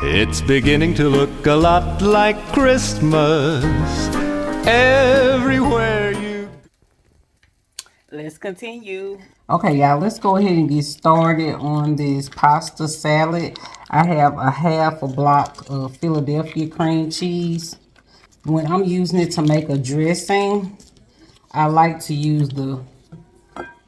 It's beginning to look a lot like Christmas everywhere you... Let's continue. Okay, y'all, let's go ahead and get started on this pasta salad. I have a half a block of Philadelphia cream cheese. When I'm using it to make a dressing, I like to use the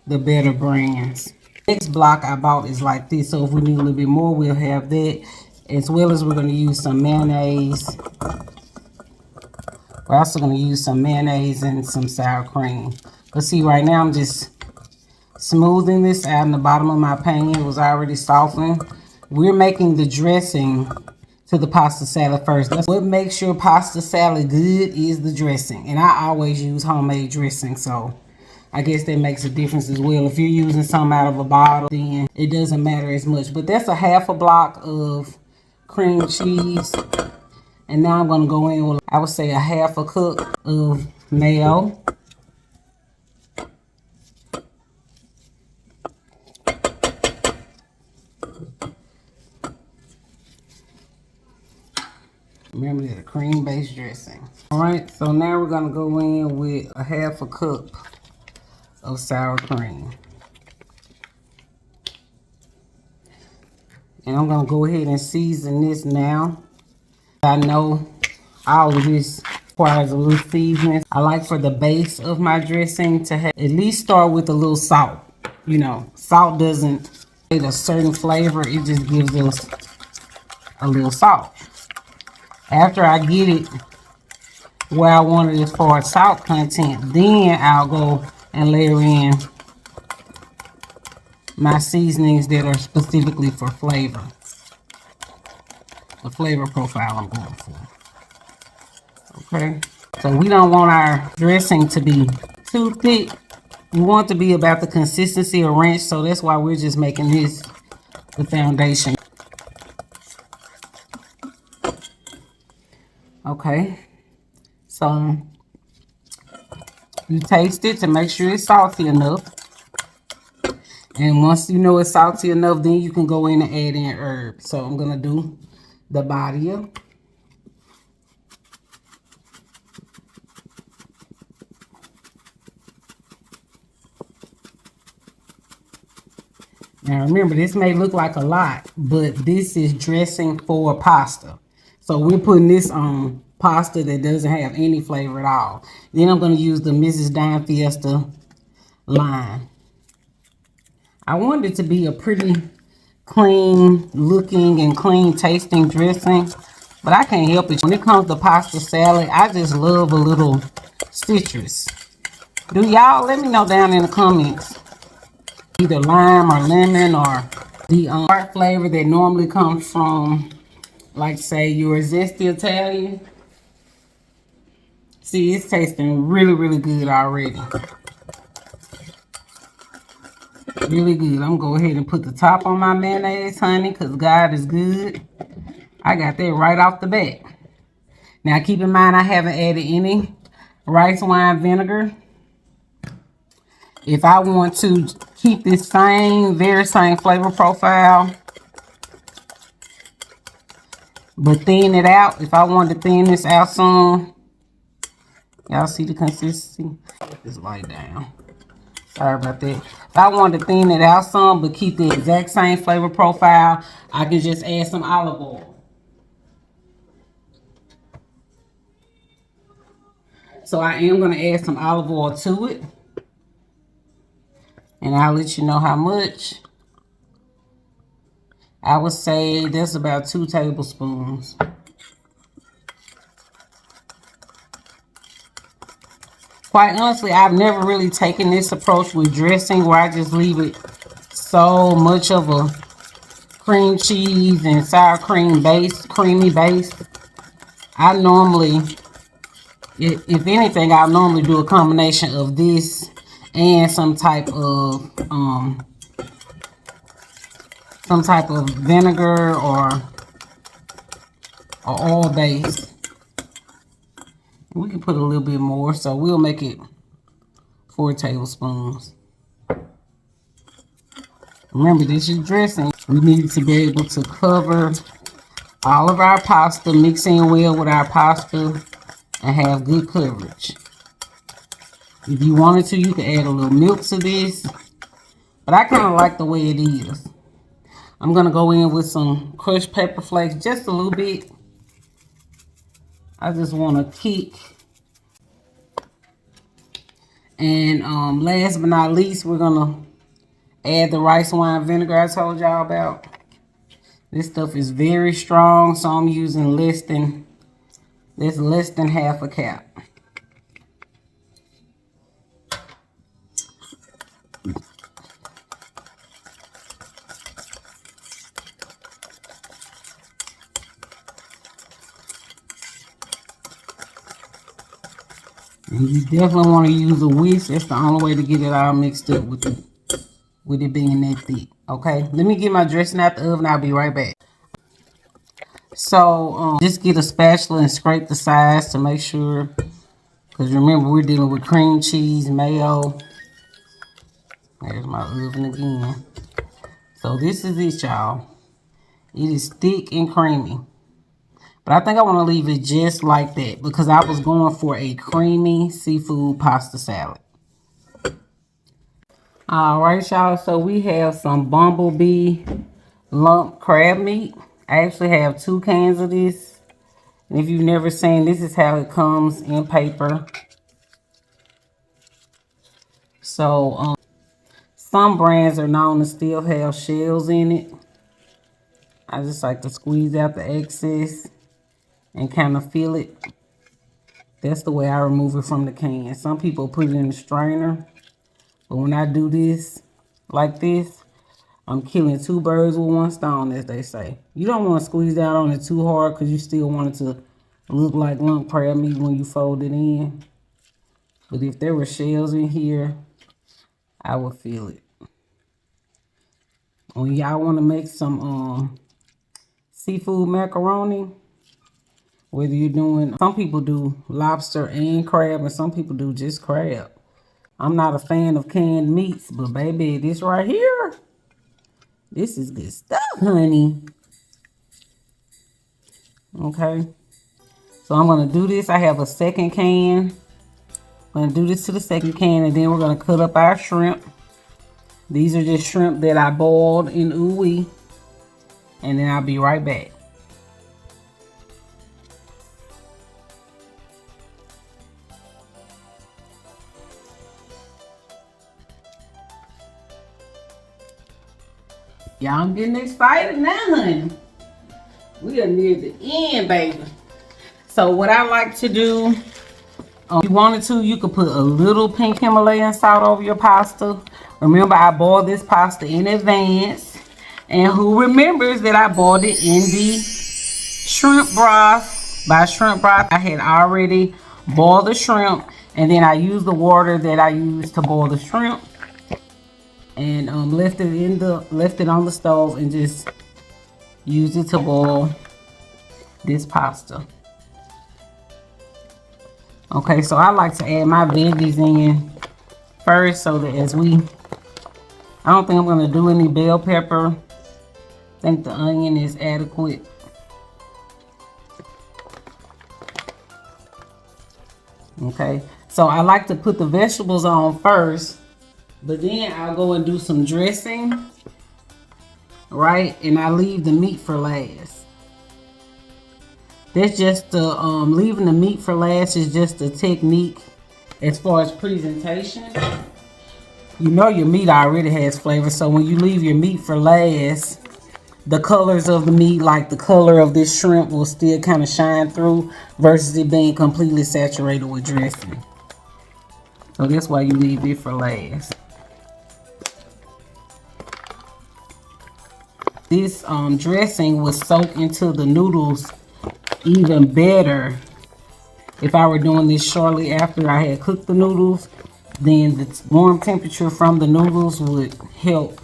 better brands. Next block I bought is like this, so if we need a little bit more, we'll have that. As well as we're going to use some mayonnaise. We're also going to use some mayonnaise and some sour cream. But see, right now I'm just smoothing this out in the bottom of my pan. It was already softened. We're making the dressing to the pasta salad first. That's what makes your pasta salad good, is the dressing. And I always use homemade dressing, so I guess that makes a difference as well. If you're using some out of a bottle, then it doesn't matter as much. But that's a half a block of cream cheese. And now I'm going to go in with, I would say, a half a cup of mayo. Remember that, a cream-based dressing. All right, so now we're going to go in with a half a cup of sour cream. And I'm going to go ahead and season this now. I know all of this requires a little seasoning. I like for the base of my dressing to have, at least start with a little salt. You know, salt doesn't add a certain flavor. It just gives us a little salt. After I get it where I want it as far as salt content, then I'll go and layer in my seasonings that are specifically for flavor. The flavor profile I'm going for. Okay. So we don't want our dressing to be too thick. We want it to be about the consistency of ranch. So that's why we're just making this the foundation. Okay. So you taste it to make sure it's salty enough. And once you know it's salty enough, then you can go in and add in herbs. So I'm going to do the body of. Now remember, this may look like a lot, but this is dressing for pasta. So we're putting this on pasta that doesn't have any flavor at all. Then I'm going to use the Mrs. Dime Fiesta line. I want it to be a pretty clean looking and clean tasting dressing, but I can't help it. When it comes to pasta salad, I just love a little citrus. Do y'all let me know down in the comments, either lime or lemon or the tart flavor that normally comes from, like, say, your zesty Italian. See, it's tasting really, really good already. Really good. I'm going to go ahead and put the top on my mayonnaise, honey, because God is good. I got that right off the bat. Now, keep in mind, I haven't added any rice wine vinegar. If I want to keep this very same flavor profile, but thin it out, if I want to thin this out some, y'all see the consistency? Put this light down. Sorry about that. If I want to thin it out some, but keep the exact same flavor profile, I can just add some olive oil. So I am going to add some olive oil to it. And I'll let you know how much. I would say that's about 2 tablespoons. Quite honestly, I've never really taken this approach with dressing where I just leave it so much of a cream cheese and sour cream base, creamy base. I normally, if anything, I'll normally do a combination of this and some type of vinegar or oil base. We can put a little bit more, so we'll make it 4 tablespoons. Remember, this is dressing. We need to be able to cover all of our pasta, mix in well with our pasta, and have good coverage. If you wanted to, you could add a little milk to this, but I kind of like the way it is. I'm going to go in with some crushed pepper flakes, just a little bit. I just want to kick. And last but not least, we're going to add the rice wine vinegar I told y'all about. This stuff is very strong, so I'm using less than half a cap. And you definitely want to use a whisk. That's the only way to get it all mixed up with it being that thick. Okay, let me get my dressing out the oven. I'll be right back. So just get a spatula and scrape the sides to make sure, because remember we're dealing with cream cheese, mayo. There's my oven again. So this is it, y'all. It is thick and creamy. But I think I want to leave it just like that because I was going for a creamy seafood pasta salad. All right, y'all. So we have some bumblebee lump crab meat. I actually have 2 cans of this. And if you've never seen, this is how it comes in paper. So some brands are known to still have shells in it. I just like to squeeze out the excess and kind of feel it. That's the way I remove it from the can. Some people put it in the strainer. But when I do this, like this, I'm killing 2 birds with 1 stone, as they say. You don't want to squeeze out on it too hard because you still want it to look like lump crab meat when you fold it in. But if there were shells in here, I would feel it. When y'all want to make some seafood macaroni, whether you're doing, some people do lobster and crab, and some people do just crab. I'm not a fan of canned meats, but baby, this right here, this is good stuff, honey. Okay. So I'm going to do this. I have a second can. I'm going to do this to the second can, and then we're going to cut up our shrimp. These are just shrimp that I boiled in ooey. And then I'll be right back. Y'all, I'm getting excited now, honey. We are near the end, baby. So what I like to do, if you wanted to, you could put a little pink Himalayan salt over your pasta. Remember, I boiled this pasta in advance. And who remembers that I boiled it in the shrimp broth? By shrimp broth, I had already boiled the shrimp. And then I used the water that I used to boil the shrimp. And left it on the stove and just used it to boil this pasta. Okay, so I like to add my veggies in first so that I don't think I'm going to do any bell pepper. I think the onion is adequate. Okay, so I like to put the vegetables on first. But then I'll go and do some dressing, right? And I leave the meat for last. That's just the, leaving the meat for last is just a technique as far as presentation. You know your meat already has flavor, so when you leave your meat for last, the colors of the meat, like the color of this shrimp, will still kind of shine through versus it being completely saturated with dressing. So that's why you leave it for last. This dressing would soak into the noodles even better if I were doing this shortly after I had cooked the noodles. Then the warm temperature from the noodles would help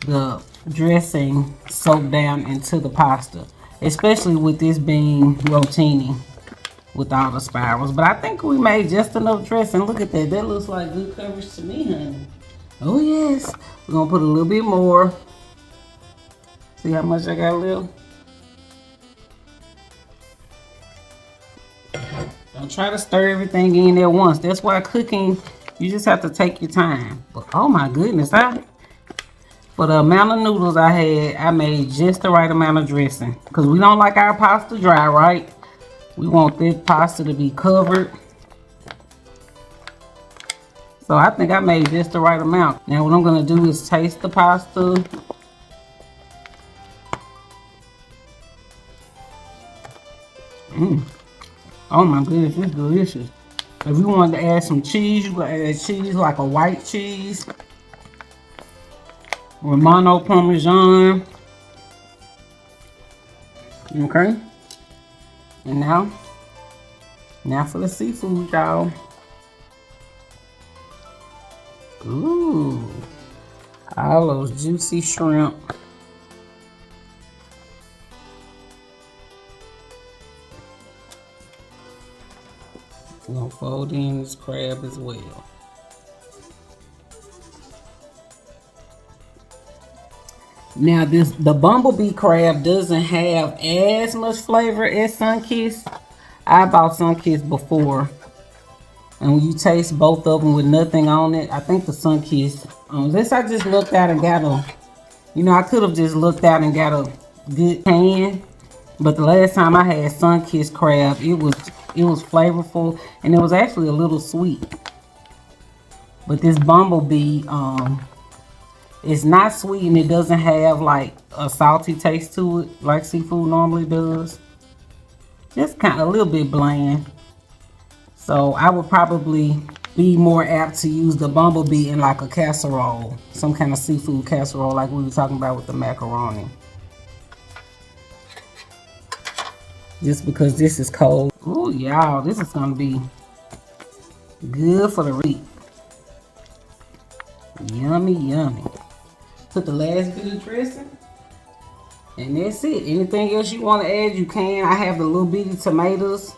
the dressing soak down into the pasta, especially with this being rotini with all the spirals. But I think we made just enough dressing. Look at that. That looks like good coverage to me, honey. Oh yes. We're gonna put a little bit more. See how much I got left? Don't try to stir everything in at once. That's why cooking, you just have to take your time. But oh my goodness, for the amount of noodles I had, I made just the right amount of dressing. Because we don't like our pasta dry, right? We want this pasta to be covered. So I think I made just the right amount. Now what I'm going to do is taste the pasta. Oh my goodness, it's delicious. If you wanted to add some cheese, you could add cheese like a white cheese. Romano Parmesan. Okay. And now for the seafood, y'all. Ooh. All those juicy shrimp. I'm gonna fold in this crab as well. Now the bumblebee crab doesn't have as much flavor as Sunkist. I bought Sunkist before, and when you taste both of them with nothing on it, I think the Sunkist, unless I just looked out and got a, I could have just looked out and got a good can, but the last time I had Sunkist crab, it was flavorful, and it was actually a little sweet. But this bumblebee, it's not sweet, and it doesn't have like a salty taste to it like seafood normally does. Just kind of a little bit bland. So I would probably be more apt to use the bumblebee in like a casserole, some kind of seafood casserole like we were talking about with the macaroni. Just because this is cold. Ooh, y'all, this is gonna be good for the reap. Yummy, yummy. Put the last bit of dressing, and that's it. Anything else you want to add, you can. I have the little bitty tomatoes.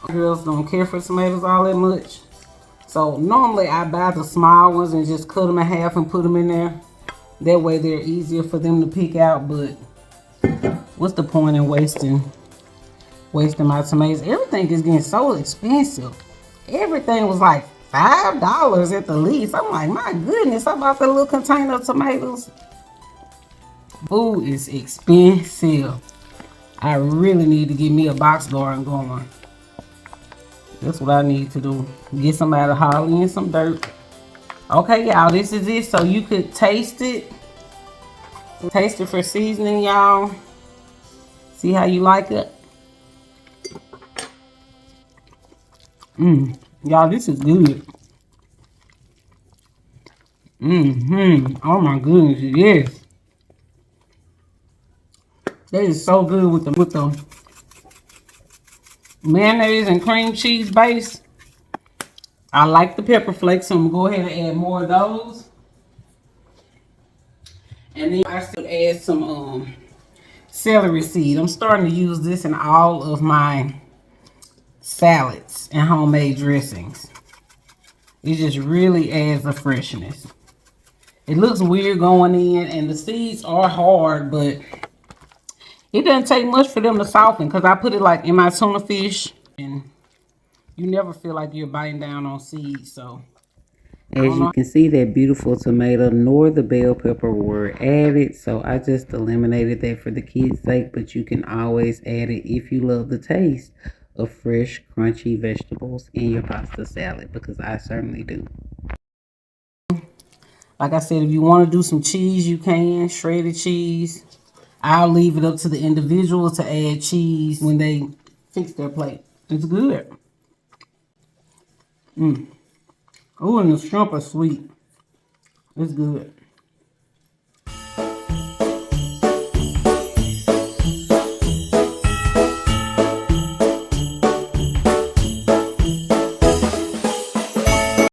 Girls don't care for tomatoes all that much, so normally I buy the small ones and just cut them in half and put them in there. That way they're easier for them to pick out. But what's the point in wasting my tomatoes? Everything is getting so expensive. Everything was like $5 at the least. I'm like, my goodness, how about the little container of tomatoes? Food is expensive. I really need to get me a box garden going. That's what I need to do. Get somebody to haul in some dirt. Okay, y'all, this is it. So you could taste it. Taste it for seasoning, y'all. See how you like it. Y'all, this is good. Oh my goodness, yes. That is so good with the mayonnaise and cream cheese base. I like the pepper flakes, so I'm gonna go ahead and add more of those. And then I still add some celery seed. I'm starting to use this in all of my salads and homemade dressings. It just really adds a freshness. It looks weird going in, and the seeds are hard, but it doesn't take much for them to soften, because I put it like in my tuna fish, and you never feel like you're biting down on seeds. So as you can see, that beautiful tomato nor the bell pepper were added, so I just eliminated that for the kids' sake. But you can always add it if you love the taste of fresh, crunchy vegetables in your pasta salad, because I certainly do. Like I said, if you want to do some cheese, you can. Shredded cheese. I'll leave it up to the individual to add cheese when they fix their plate. It's good. Oh, and the shrimp are sweet. It's good.